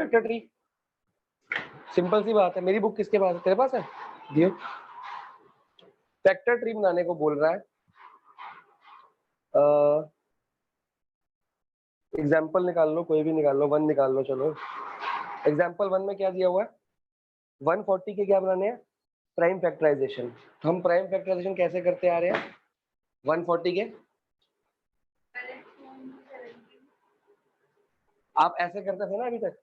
Factor tree? Simple सी बात है। मेरी बुक किसके पास है? तेरे पास है? दियो। फैक्टर ट्री बनाने को बोल रहा है। एग्जाम्पल निकाल लो, कोई भी निकाल लो, 1 निकाल लो। चलो एग्जाम्पल 1 में क्या दिया हुआ है? 140 के क्या बनाने हैं? Prime factorisation. हम प्राइम फैक्टराइजेशन कैसे करते आ रहे हैं 140 के? आप ऐसे करते थे ना अभी तक,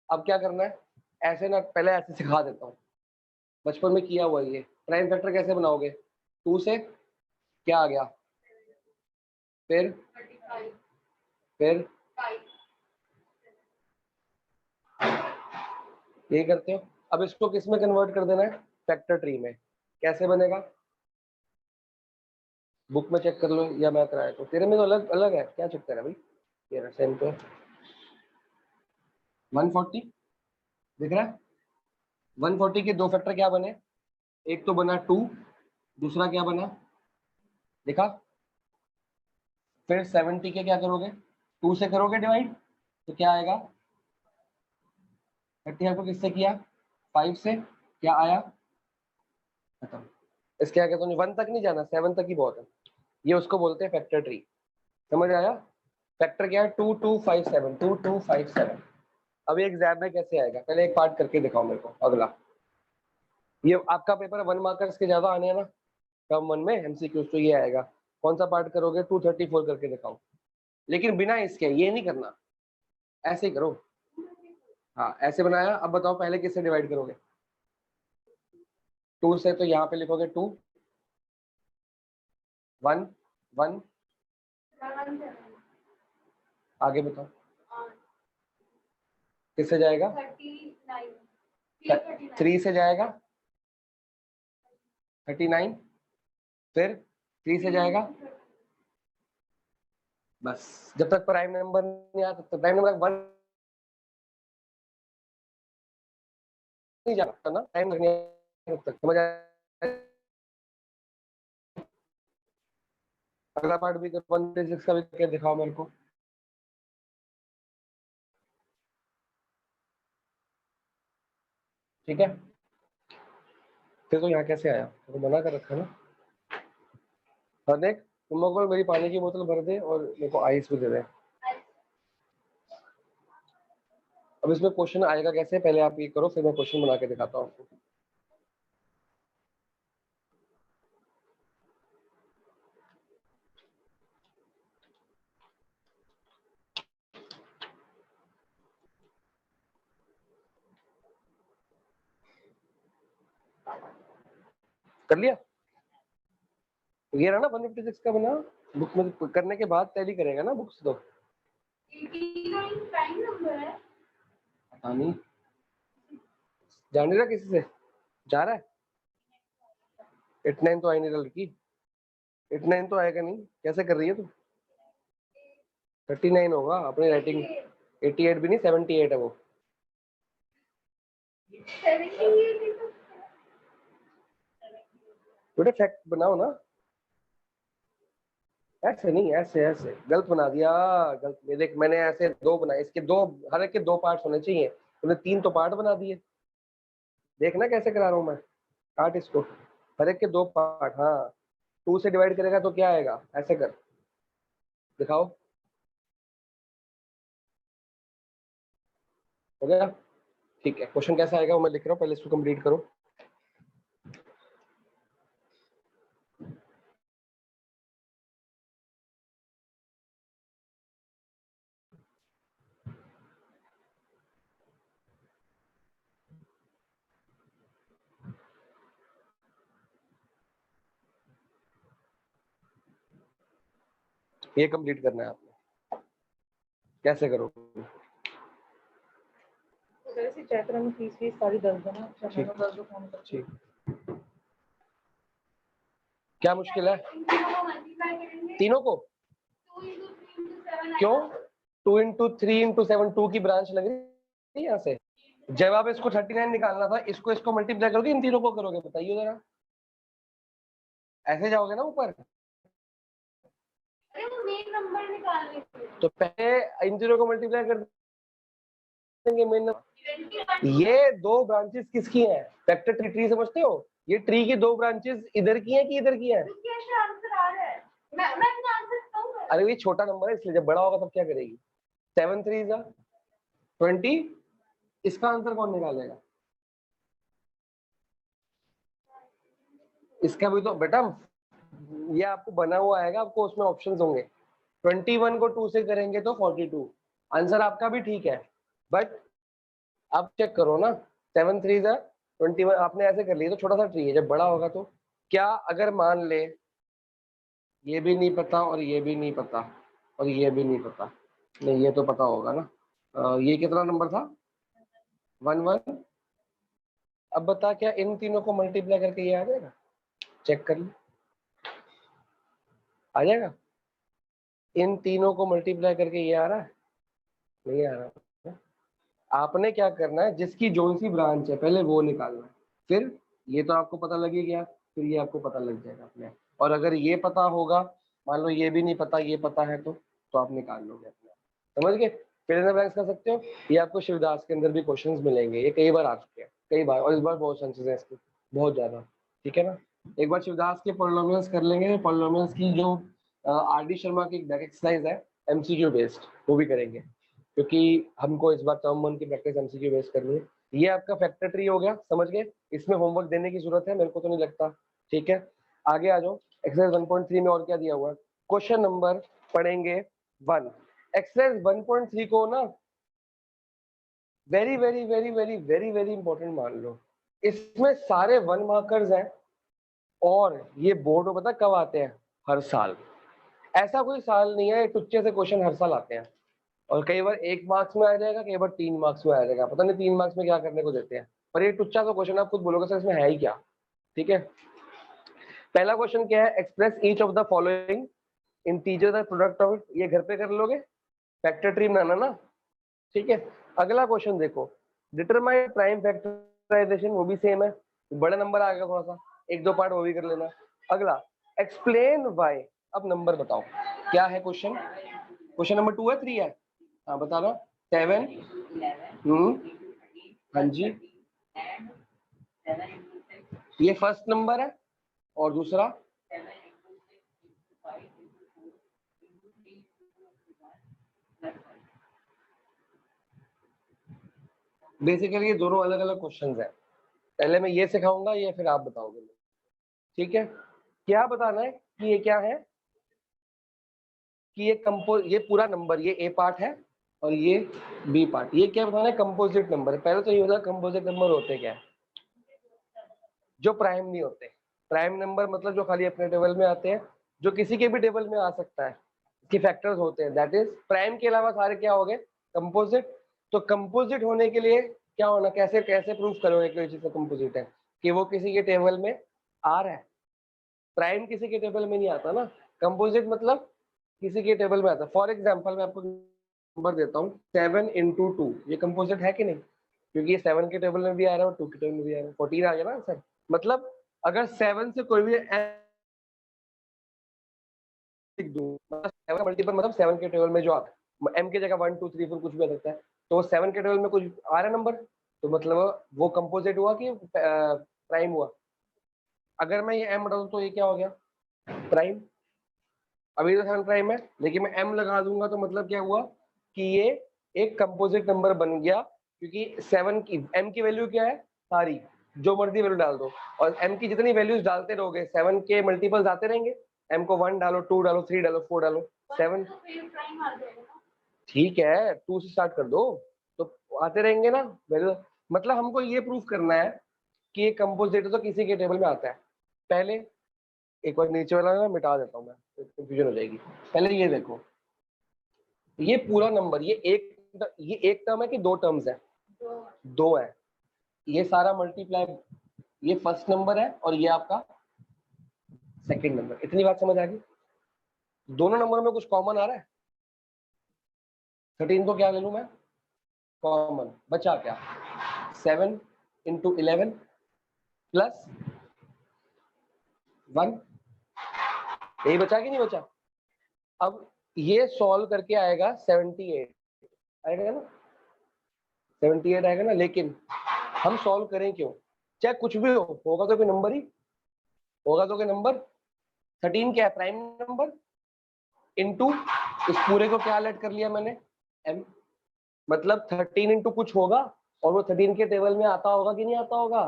अब क्या करना है? ऐसे ना, पहले ऐसे सिखा देता हूँ, बचपन में किया हुआ ये। प्राइम फैक्टर कैसे बनाओगे? 2 से क्या आ गया? फिर यही करते हो। अब इसको किस में कन्वर्ट कर देना है? फैक्टर ट्री में। कैसे बनेगा? बुक में चेक कर लो या मैं कराया तो। तेरे में तो अलग अलग है, क्या चक्कर है भाई? तेरा सेम तो 140 दिख रहा है। 140 के 2 फैक्टर क्या बने? एक तो बना 2, दूसरा क्या बना? देखा? फिर 70 के क्या करोगे? 2 से करोगे डिवाइड तो क्या आएगा? 30 को किससे किया? 5 से। क्या आया? खत्म। इसके आगे तो 1 तक नहीं जाना, 7 तक ही बहुत है। ये उसको बोलते हैं फैक्टर ट्री। समझ आया? फैक्टर क्या है? 2 2 5 7, 2 2 5 7। अब ये एग्जाम में कैसे आएगा? पहले एक पार्ट करके दिखाओ मेरे को। अगला, ये आपका पेपर 1 मार्कर्स के ज्यादा आने हैं ना टर्म 1 में एमसीक्यूज, तो ये आएगा। कौन सा पार्ट करोगे? 234 करके दिखाओ, लेकिन बिना इसके। ये नहीं करना, ऐसे ही करो। हाँ ऐसे बनाया। अब बताओ पहले किससे डिवाइड करोगे? 2 से, तो यहाँ पे लिखोगे 2 1 1। आगे बताओ किससे जाएगा? 3 से जाएगा 39, फिर 3 से जाएगा। बस जब तक प्राइम नंबर नहीं आता, तो प्राइम नंबर 1 नहीं जाता ना, टाइम लगने तक। समझ आया? अगला पार्ट भी 136 का भी करके दिखाओ मेरे को। ठीक है, फिर तो यहाँ कैसे आया? तो मना कर रखा ना। और देख, तुम लोग को मेरी पानी की बोतल भर दे और मेरे को आइस भी दे दे। अब इसमें क्वेश्चन आएगा कैसे, पहले आप ये करो, फिर मैं क्वेश्चन बना के दिखाता हूँ आपको। कर लिया? ये रहा ना 156 का बना। बुक में करने के बाद टैली करेगा ना बुक्स तो। 89 प्राइम नंबर है। पता नहीं, जान नहीं रहा किसी से जा रहा है। 89 तो आई नहीं रहा लड़की, 89 तो आएगा नहीं। कैसे कर रही है तू? 39 होगा अपनी राइटिंग। 88 भी नहीं, 78 है वो। 78 बेटा फैक्ट बनाओ ना, ऐसे नहीं, ऐसे ऐसे गलत बना दिया। गलत। ये देख, मैंने ऐसे 2 बनाए, इसके 2, हर एक के 2 पार्ट होने चाहिए, तूने 3 तो पार्ट बना दिए। देखना कैसे करा रहा हूँ मैं। काट इसको, हर एक के 2 पार्ट। हाँ 2 से डिवाइड करेगा तो क्या आएगा? ऐसे कर दिखाओ। हो गया? ठीक है, क्वेश्चन कैसा आएगा वो मैं लिख रहा हूँ, पहले इसको कंप्लीट करो। ये कंप्लीट करना है आपने। कैसे करो? चैप्टर में फीस सारी दस देना। ठीक। क्या मुश्किल है? तीनों को क्यों? 2 इंटू 3 इंटू 7, 2 की ब्रांच लग रही है यहाँ से। जब आप इसको 39 निकालना था, इसको मल्टीप्लाई करोगे, इन तीनों को करोगे? बताइए जरा। ऐसे जाओगे ना ऊपर। अरे वो मेन नंबर निकालने, तो पहले इन तीनों को मल्टीप्लाई कर देंगे मेन। ये दो ब्रांचेस किसकी हैं? फैक्टर ट्री समझते हो? ये ट्री की दो ब्रांचेस इधर की हैं कि इधर की हैं? अरे ये छोटा नंबर है इसलिए, जब बड़ा होगा तब क्या करेगी? 7 3 20। इसका आंसर कौन निकालेगा? इसका भी तो बेटा ये आपको बना हुआ आएगा, आपको उसमें ऑप्शंस होंगे। 21 को 2 से करेंगे तो 42। आंसर आपका भी ठीक है, बट आप चेक करो ना, 7 3 21 आपने ऐसे कर लिया तो छोटा सा ट्री है, जब बड़ा होगा तो क्या? अगर मान ले ये भी नहीं पता और ये भी नहीं पता और ये भी नहीं पता, नहीं ये तो पता होगा ना। ये कितना नंबर था? 1 1। अब बता क्या इन तीनों को मल्टीप्लाई करके ये आ जाएगा? चेक कर लो, आ जाएगा? इन तीनों को मल्टीप्लाई करके ये आ रहा है? नहीं आ रहा। आपने क्या करना है, जिसकी जोन सी ब्रांच है पहले वो निकालना है, फिर ये तो आपको पता लग ही गया, फिर ये आपको पता लग जाएगा अपने। और अगर ये पता होगा, मान लो ये भी नहीं पता ये पता है तो आप निकाल लोगे अपने। समझ गए? फिर इन द ब्लैंक्स कर सकते हो। ये आपको शिवदास के अंदर भी क्वेश्चंस मिलेंगे, ये कई बार आ चुके हैं, कई बार, और इस बार बहुत चांसेस है इसके, बहुत ज्यादा। ठीक है ना? एक बार शिवदास के पॉलिनोमियल्स कर लेंगे, पॉलिनोमियल्स की जो आर डी शर्मा की बैक एक्सरसाइज है एमसीक्यू बेस्ड, वो भी करेंगे, क्योंकि हमको इस बार टर्म 1 की प्रैक्टिस एमसीक्यू बेस्ड करनी है। ये आपका फैक्टर ट्री हो गया, समझ गए? इसमें होमवर्क देने की जरूरत है? मेरे को तो नहीं लगता। ठीक है, आगे आ जाओ। एक्सरसाइज 1.3 में और क्या दिया हुआ है? क्वेश्चन नंबर पढ़ेंगे 1। एक्सरसाइज 1.3 को ना very very very very very very important मान लो। इसमें सारे 1 मार्कर्स हैं, और ये बोर्ड में पता कब आते हैं? हर साल। ऐसा कोई साल नहीं है, टुच्चे से क्वेश्चन हर साल आते हैं, और कई बार 1 मार्क्स में आ जाएगा, कई बार 3 मार्क्स में आ जाएगा, पता नहीं 3 मार्क्स में क्या करने को देते हैं, पर ये टुच्चा सा क्वेश्चन आप खुद बोलोगे सर इसमें है ही क्या। ठीक है, पहला क्वेश्चन क्या है? Express each of the following integer the product of, ये घर पे कर लोगे, फैक्टर ट्री बनाना ना। ठीक है, अगला क्वेश्चन देखो, डिटरमाइन प्राइम फैक्टराइजेशन, वो भी सेम है, बड़ा नंबर आ गया थोड़ा सा, 1 2 पार्ट वो भी कर लेना। अगला एक्सप्लेन वाई, अब नंबर बताओ क्या है क्वेश्चन? क्वेश्चन नंबर 2 है 3 है? हाँ बता दो। 7। हाँ जी, ये फर्स्ट नंबर है, और दूसरा बेसिकली ये दोनों अलग अलग क्वेश्चंस हैं। पहले मैं ये सिखाऊंगा, ये फिर आप बताओगे। ठीक है, क्या बताना है कि ये क्या है? कि ये पूरा नंबर, ये ए पार्ट है और ये बी पार्ट, ये क्या बताना है? कंपोजिट नंबर है। पहले तो ये होता है कंपोजिट नंबर होते क्या है? जो प्राइम नहीं होते। प्राइम नंबर मतलब जो खाली अपने टेबल में आते हैं, जो किसी के भी टेबल में आ सकता है, इसके फैक्टर्स होते हैं, दैट इज प्राइम के अलावा सारे क्या हो गए? कंपोजिट। तो कंपोजिट होने के लिए क्या होना, कैसे कैसे प्रूफ करोगे कि चीज कंपोजिट है? कि वो किसी के टेबल में आ रहा है। प्राइम किसी के टेबल में नहीं आता ना, कंपोजिट मतलब किसी के टेबल में आता है। फॉर एग्जाम्पल मैं आपको नंबर देता हूँ 7 into 2, ये कंपोजिट है कि नहीं? क्योंकि ये 7 के टेबल में भी आ रहा है और 2 के टेबल में भी आ रहा है, 14 आ गया ना सर। मतलब अगर 7 से कोई भी लिख दूं, मतलब 7 का मल्टीपल, मतलब 7 के टेबल में जो आता है, m की जगह 1 2 3 4 कुछ भी आ सकता है, तो 7 के टेबल में कुछ आ रहा है नंबर, तो मतलब वो कंपोजिट हुआ कि प्राइम हुआ? अगर मैं ये m हटा दूं तो ये क्या हो गया? प्राइम। अभी तो 7 प्राइम है, लेकिन मैं m लगा दूंगा तो मतलब क्या हुआ? कि ये एक कंपोजिट नंबर बन गया, क्योंकि 7 की m की वैल्यू क्या है? सारी, जो मर्जी वैल्यू डाल दो, और m की जितनी वैल्यूज डालते रहोगे 7 के मल्टीपल्स आते रहेंगे। m को 1 डालो, 2 डालो, 3 डालो, 4 डालो, 7। ठीक है, 2 से स्टार्ट कर दो तो आते रहेंगे ना वैल्यू। मतलब हमको ये प्रूफ करना है कि ये कंपोजिट तो किसी के टेबल में आता है। पहले एक बार नीचे वाला ना मिटा देता हूँ मैं, कंफ्यूजन हो जाएगी। पहले ये देखो, ये पूरा नंबर, ये एक टर्म है कि 2 टर्म्स है? 2 है। ये सारा मल्टीप्लाई, ये फर्स्ट नंबर है और ये आपका सेकंड नंबर। इतनी बात समझ आ गई? दोनों नंबर में कुछ कॉमन आ रहा है? 13 को क्या ले लूं मैं कॉमन? बचा क्या? 7 into 11 प्लस 1, यही बचा कि नहीं बचा? अब ये सॉल्व करके आएगा 78, आएगा ना? 78 आएगा ना, लेकिन हम सॉल्व करें क्यों? चाहे कुछ भी हो, होगा तो कोई नंबर ही होगा, तो कोई नंबर। 13 क्या है? प्राइम नंबर इनटू इस पूरे को क्या ऐड कर लिया मैंने? m। मतलब 13 इंटू कुछ होगा, और वो 13 के टेबल में आता होगा कि नहीं आता होगा?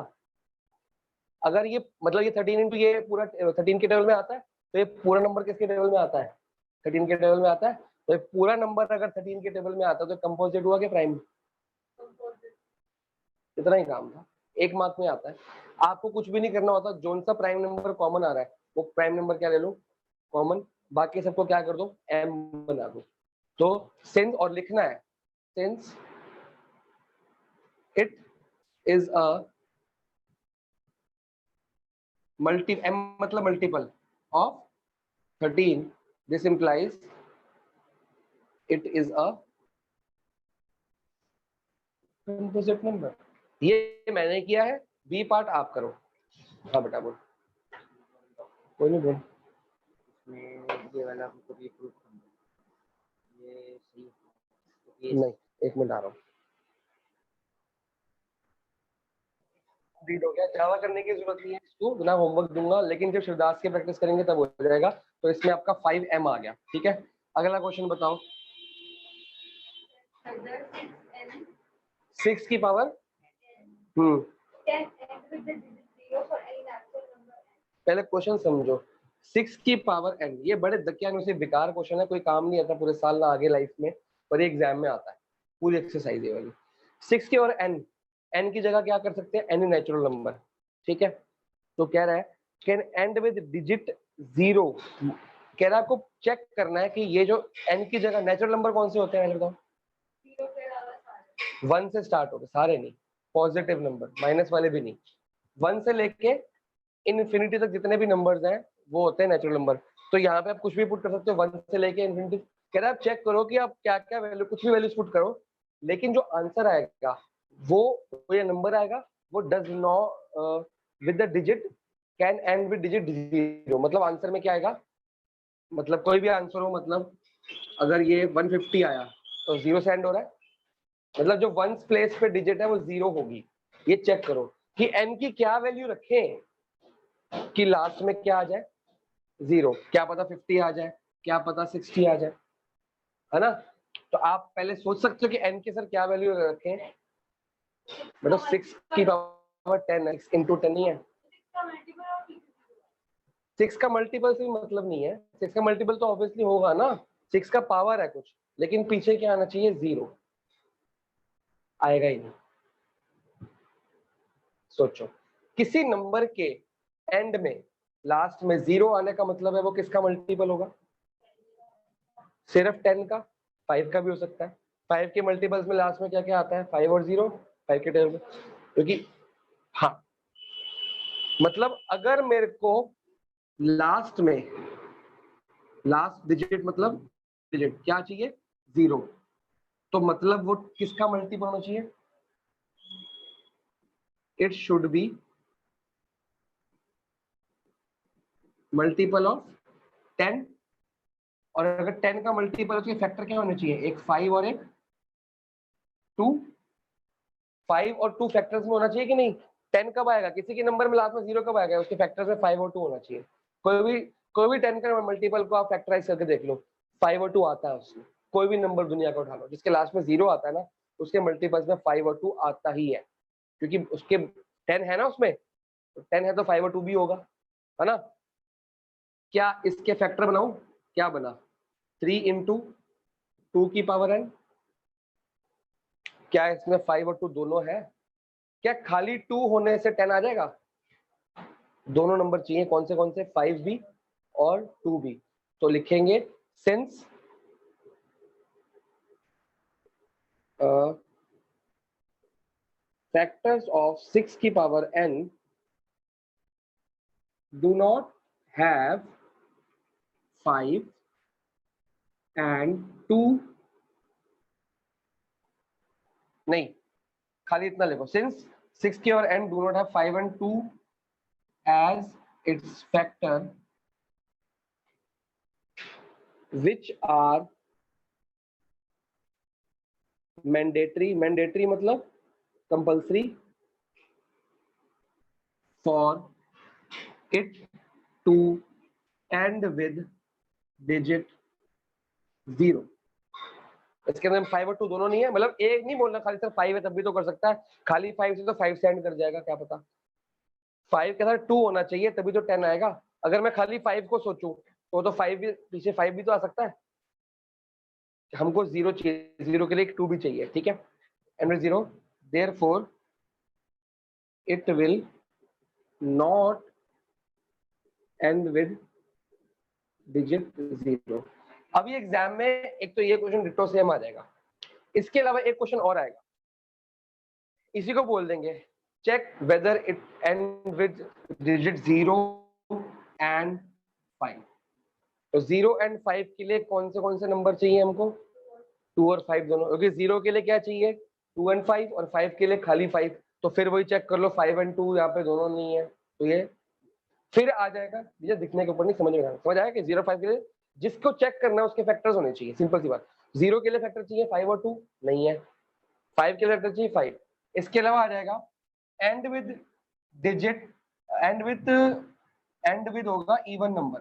अगर ये मतलब ये 13 इंटू ये पूरा 13 के टेबल में आता है, तो ये पूरा नंबर किसके टेबल में आता है? 13 के टेबल में आता है। तो ये पूरा नंबर अगर 13 के टेबल में आता है तो कंपोजिट हुआ कि प्राइम? इतना ही काम था, 1 मार्क में आता है। आपको कुछ भी नहीं करना होता, जोन सा प्राइम नंबर कॉमन आ रहा है वो प्राइम नंबर क्या ले लो? कॉमन। बाकी सबको क्या कर दो? m बना दो। तो सिंस, और लिखना है since it is a multi, m मतलब multiple of 13, this implies it is a composite number. ये मैंने किया है, बी पार्ट आप करो। हाँ बेटा बोल। कोई नहीं बोल। इसमें ये वाला हमको भी प्रूफ करना है, ये सही है तो ये नहीं, 1 मिनट आ रहा हूँ। रीड हो गया, जावा करने की जरूरत नहीं है इसको, बिना होमवर्क दूंगा, लेकिन जब शिवदास की प्रैक्टिस करेंगे तब हो जाएगा। तो इसमें आपका 5m आ गया, ठीक है। अगला क्वेश्चन बताओ। 6 की पावर पहले क्वेश्चन समझो। 6 की पावर n, ये बड़े दकियानु से बेकार क्वेश्चन है, कोई काम नहीं आता पूरे साल ना आगे लाइफ में, पर ये एग्जाम में आता है, पूरी एक्सरसाइज है वाली। 6 की और n की जगह क्या कर सकते हैं? n नेचुरल नंबर, ठीक है। तो कह रहा है कैन एंड विद डिजिट 0, कह रहा है आपको चेक करना है कि ये जो n की जगह नेचुरल नंबर कौन से होते हैं, पहले बताओ। 1 से स्टार्ट होते सारे, नहीं पॉजिटिव नंबर, माइनस वाले भी नहीं, 1 से लेके इनफिनिटी तक जितने भी नंबर्स हैं वो होते हैं नेचुरल नंबर। तो यहाँ पे आप कुछ भी पुट कर सकते हो, 1 से लेके इनफिनिटी। कह रहा है आप चेक करो कि आप क्या क्या वैल्यू, कुछ भी वैल्यूज पुट करो, लेकिन जो आंसर आएगा वो ये नंबर आएगा, वो does not with the digit can and with digit 0। मतलब आंसर में क्या आएगा? मतलब कोई भी आंसर हो, मतलब अगर ये 150 आया तो 0 से एंड हो रहा है, मतलब जो 1 प्लेस पे डिजिट है वो 0 होगी। ये चेक करो कि n की क्या वैल्यू रखें कि लास्ट में क्या आ जाए? 0। क्या पता 50 आ जाए, क्या पता 60 आ जाए, है ना। तो आप पहले सोच सकते हो कि n की सर क्या वैल्यू रखें। मतलब 6 की पावर 10 है, 6 इंटू 10 ही है। 6 का मल्टीपल से मतलब नहीं है, 6 का मल्टीपल तो ऑब्वियसली होगा ना, 6 का पावर है कुछ, लेकिन पीछे क्या आना चाहिए? 0 आएगा ही नहीं। सोचो, किसी नंबर के एंड में लास्ट में 0 आने का मतलब है वो किसका मल्टीपल होगा? सिर्फ 10 का? 5 का भी हो सकता है। 5 के मल्टीपल्स में लास्ट में क्या क्या आता है? 5 और 0, 5 के टेबल में, क्योंकि हाँ, मतलब अगर मेरे को लास्ट में लास्ट डिजिट, मतलब डिजिट क्या चाहिए? 0, तो मतलब वो किसका मल्टीपल होना चाहिए? It should be multiple of 10। और अगर 10 का मल्टीपल उसके फैक्टर क्या होने चाहिए? एक 5 और एक 2। 5 और 2 फैक्टर्स में होना चाहिए कि नहीं? 10 कब आएगा? किसी के नंबर में लास्ट में 0 कब आएगा? उसके फैक्टर्स में 5 और 2 होना चाहिए। कोई भी 10 का मल्टीपल को आप फैक्टराइज करके देख लो, 5 और 2 आता है उसमें। कोई भी नंबर दुनिया का उठा लो जिसके लास्ट में 0 आता है ना, उसके मल्टीपल्स में 5 और 2 आता ही है, क्योंकि उसके 10 है ना उसमें, तो 10 है तो 5 और 2 भी होगा, है ना। क्या इसके फैक्टर बनाऊं? क्या बना? 3 इंटू 2 की पावर n। क्या इसमें 5 और 2 दोनों है? क्या खाली 2 होने से 10 आ जाएगा? दोनों नंबर चाहिए, कौन से? 5 भी और 2 भी। तो लिखेंगे सिंस फैक्टर्स ऑफ 6 की power n do not have 5 and 2, नहीं खाली इतना लिखो, सिंस 6 की और n do not have 5 and 2 as its factor which are mandatory मतलब compulsory for it to end with digit 0। इसके अंदर 5 और 2 दोनों नहीं है, मतलब एक नहीं बोलना खाली सिर्फ 5 है तब भी तो कर सकता है, खाली 5 से तो 5 से एंड कर जाएगा, क्या पता 5 के साथ 2 होना चाहिए तभी तो 10 आएगा। अगर मैं खाली 5 को सोचूं तो 5 भी पीछे 5 भी तो आ सकता है। हमको 0 चाहिए, 0 के लिए एक 2 भी चाहिए, ठीक है। And with 0 therefore it will not and with digit 0। अभी एग्जाम में एक तो ये क्वेश्चन डिटो सेम आ जाएगा, इसके अलावा एक क्वेश्चन और आएगा, इसी को बोल देंगे check whether it end with digit 0 end 5। तो 0 एंड 5 के लिए कौन से नंबर चाहिए हमको, 2 और 5 दोनों, क्योंकि 0 के लिए क्या चाहिए 2 एंड 5 और 5 के लिए खाली 5, तो फिर वही चेक कर लो 5 एंड 2 यहाँ पे दोनों नहीं है, तो ये फिर आ जाएगा, ये दिखने के ऊपर नहीं, समझ में आएगा, समझ आया कि 0 5 के लिए जिसको चेक करना है उसके फैक्टर्स होने चाहिए, सिंपल सी बात। 0 के लिए फैक्टर चाहिए 5 और 2 नहीं है, 5 के लिए फैक्टर चाहिए 5। इसके अलावा आ जाएगा and with digit, and with होगा इवन नंबर।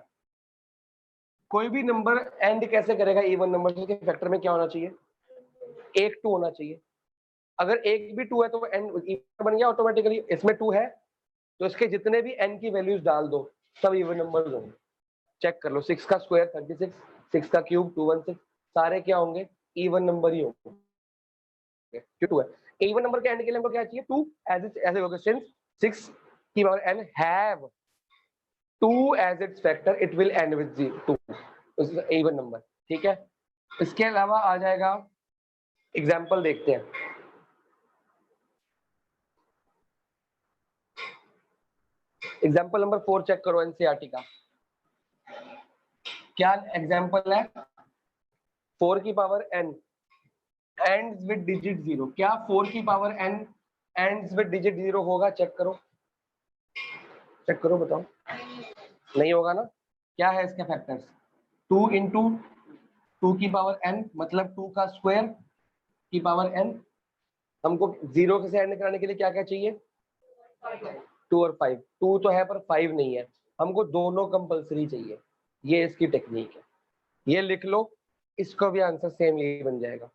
कोई भी नंबर एंड कैसे करेगा इवन नंबर से, फैक्टर में क्या होना चाहिए, 1 2 होना चाहिए। अगर एक भी 2 है तो एंड इवन बन गया ऑटोमेटिकली, इसमें 2 है तो इसके जितने भी n की वैल्यूज डाल दो सब इवन नंबर्स होंगे। चेक कर लो, 6 का स्क्वायर 36, 6 का क्यूब 216, सारे क्या होंगे इवन नंबर ही होंगे, क्यों 2 है। इवन नंबर के एंड के लिए हमको क्या चाहिए 2, ऐसे होगा सिंस 6 की power n have 2 as its factor it will end with 2, even number, ठीक है। इसके अलावा आ जाएगा, एग्जांपल देखते हैं, एग्जांपल नंबर 4 चेक करो एनसीईआरटी का, क्या एग्जांपल है 4 की power n ends with digit 0, क्या 4 की power n ends with digit 0 होगा, चेक करो बताओ, नहीं होगा ना। क्या है इसके फैक्टर्स, 2 इंटू 2 की पावर n मतलब 2 का स्क्वायर की पावर n, हमको 0 से एंड कराने के लिए क्या क्या चाहिए 2 और 5, 2 तो है पर 5 नहीं है, हमको दोनों कंपलसरी चाहिए, ये इसकी टेक्निक है, ये लिख लो, इसको भी आंसर सेम यही बन जाएगा,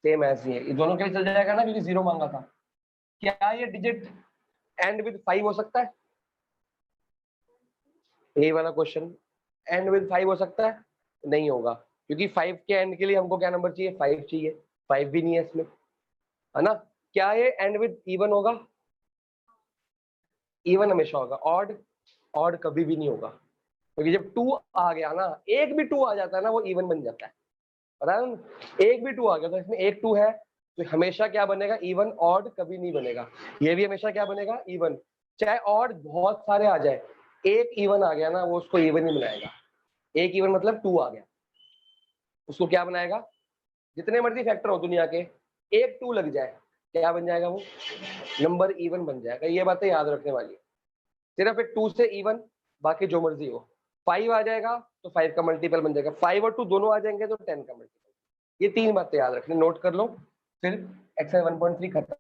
सेम ऐसे है, दोनों के लिए चल जाएगा ना, क्योंकि 0 मांगा था। क्या ये डिजिट एंड विद 5 हो सकता है, यही वाला क्वेश्चन एंड विद 5 हो सकता है, नहीं होगा, क्योंकि 5 के एंड के लिए हमको क्या नंबर चाहिए 5 चाहिए, 5 भी नहीं है इसमें, है ना। क्या ये एंड विद इवन होगा, इवन हमेशा होगा, ऑड कभी भी नहीं होगा, क्योंकि जब 2 आ गया ना, एक भी 2 आ जाता है ना वो इवन बन जाता है, पता है ना, एक भी 2 आ गया तो इसमें एक 2 है तो हमेशा क्या बनेगा इवन, ऑड कभी नहीं बनेगा, ये भी हमेशा क्या बनेगा इवन, चाहे ऑड बहुत सारे आ जाए, एक इवन आ गया ना वो उसको इवन ही बनाएगा, एक इवन मतलब 2 आ गया उसको क्या बनाएगा, जितने मर्जी फैक्टर हो दुनिया के, एक 2 लग जाए क्या बन जाएगा वो नंबर इवन बन जाएगा, ये बातें याद रखने वाली है। सिर्फ एक 2 से इवन, बाकी जो मर्जी हो, 5 आ जाएगा तो 5 का मल्टीपल बन जाएगा, 5 और 2 दोनों आ जाएंगे तो 10 का मल्टीपल, ये 3 बातें याद रखनी, नोट कर लो, फिर एक्सरसाइज 1.3 खत्म।